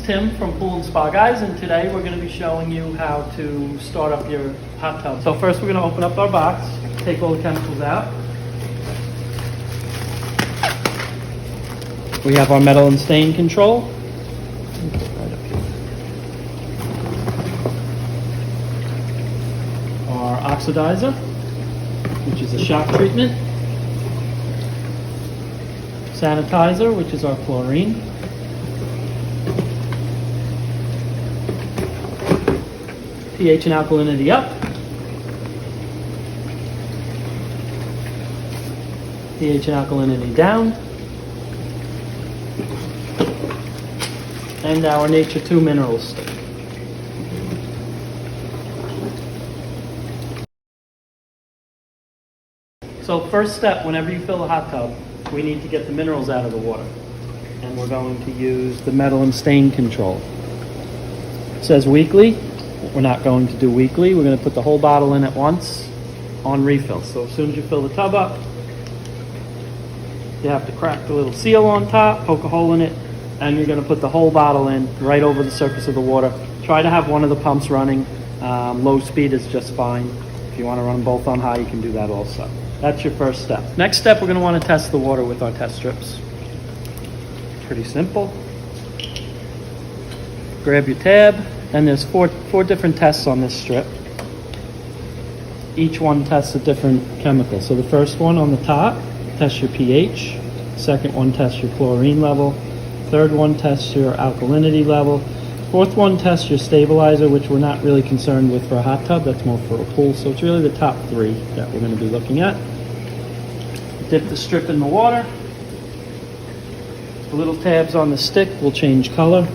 is Tim from Pool and Spa Guys, and today we're going to be showing you how to start up your hot tub. So first we're going to open up our box, take all the chemicals out. We have our metal and stain control. Right up here. Our oxidizer, which is a shock treatment. Sanitizer, which is our chlorine. pH and alkalinity up. pH and alkalinity down. And our Nature 2 mineral stick. So first step, whenever you fill a hot tub, we need to get the minerals out of the water. And we're going to use the metal and stain control. It says weekly. We're not going to do weekly. We're going to put the whole bottle in at once on refill. So as soon as you fill the tub up, you have to crack the little seal on top, poke a hole in it, and you're going to put the whole bottle in right over the surface of the water. Try to have one of the pumps running. Low speed is just fine. If you want to run them both on high, you can do that also. That's your first step. Next step, we're going to want to test the water with our test strips. Pretty simple. Grab your tab, and there's four different tests on this strip. Each one tests a different chemical. So the first one on the top tests your pH. Second one tests your chlorine level. Third one tests your alkalinity level. Fourth one tests your stabilizer, which we're not really concerned with for a hot tub. That's more for a pool. So it's really the top three that we're going to be looking at. Dip the strip in the water. The little tabs on the stick will change color.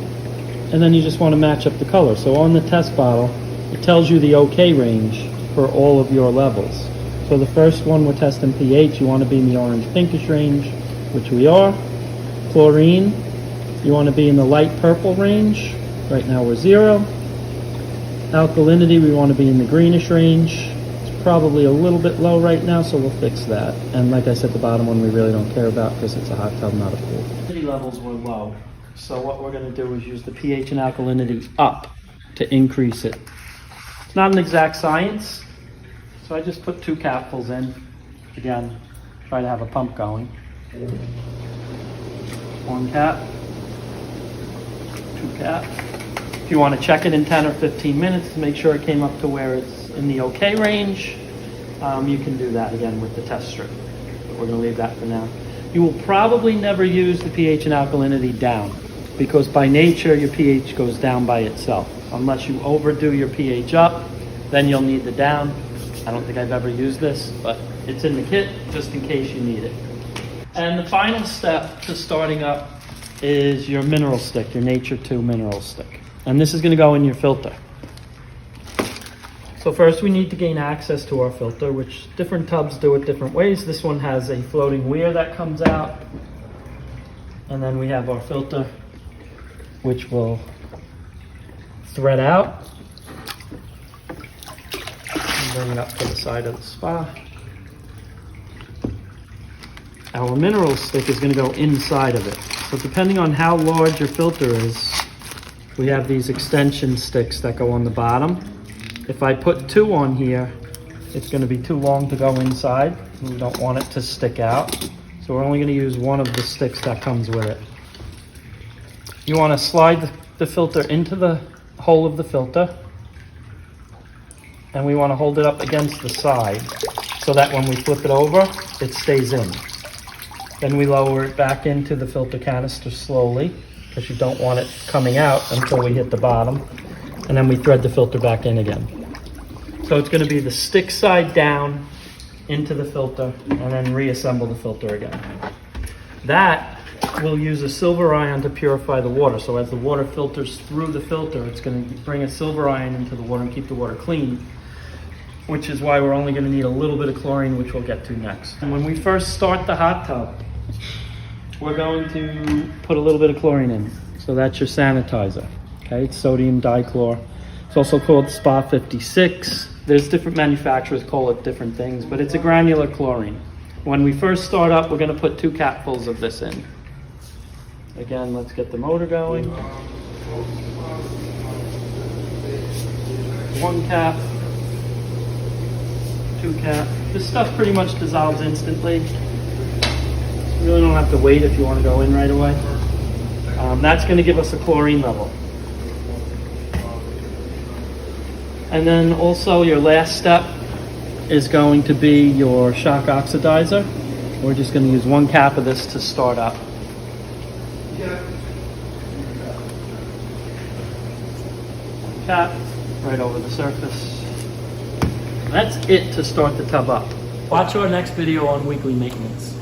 And then you just want to match up the color. So on the test bottle, it tells you the OK range for all of your levels. So the first one we're testing pH. You want to be in the orange pinkish range, which we are. Chlorine, you want to be in the light purple range. Right now we're 0. Alkalinity, we want to be in the greenish range. It's probably a little bit low right now, so we'll fix that. And like I said, the bottom one we really don't care about because it's a hot tub, not a pool. Alkalinity levels were low. So what we're going to do is use the pH and alkalinity up to increase it. It's not an exact science, so I just put 2 capfuls in. Again, try to have a pump going. 1 cap, 2 cap. If you want to check it in 10 or 15 minutes to make sure it came up to where it's in the OK range, you can do that again with the test strip. But we're going to leave that for now. You will probably never use the pH and alkalinity down because by nature your pH goes down by itself. Unless you overdo your pH up, then you'll need the down. I don't think I've ever used this, but it's in the kit just in case you need it. And the final step to starting up is your mineral stick, your Nature 2 mineral stick. And this is going to go in your filter. So first we need to gain access to our filter, which different tubs do it different ways. This one has a floating weir that comes out. And then we have our filter, which will thread out. And bring it up to the side of the spa. Our mineral stick is going to go inside of it. So depending on how large your filter is, we have these extension sticks that go on the bottom. If I put 2 on here, it's going to be too long to go inside. We don't want it to stick out. So we're only going to use one of the sticks that comes with it. You want to slide the filter into the hole of the filter. And we want to hold it up against the side so that when we flip it over, it stays in. Then we lower it back into the filter canister slowly because you don't want it coming out until we hit the bottom. And then we thread the filter back in again. So it's going to be the stick side down into the filter and then reassemble the filter again. That will use a silver ion to purify the water. So as the water filters through the filter, it's going to bring a silver ion into the water and keep the water clean, which is why we're only going to need a little bit of chlorine, which we'll get to next. And when we first start the hot tub, we're going to put a little bit of chlorine in. So that's your sanitizer. Okay, it's sodium dichlor. It's also called Spa 56. There's different manufacturers call it different things, but it's a granular chlorine. When we first start up, we're going to put 2 capfuls of this in. Again, let's get the motor going. One cap, 2 cap. This stuff pretty much dissolves instantly. You really don't have to wait if you want to go in right away. That's going to give us a chlorine level. And then also your last step is going to be your shock oxidizer. We're just going to use 1 cap of this to start up. Cap right over the surface. That's it to start the tub up. Watch our next video on weekly maintenance.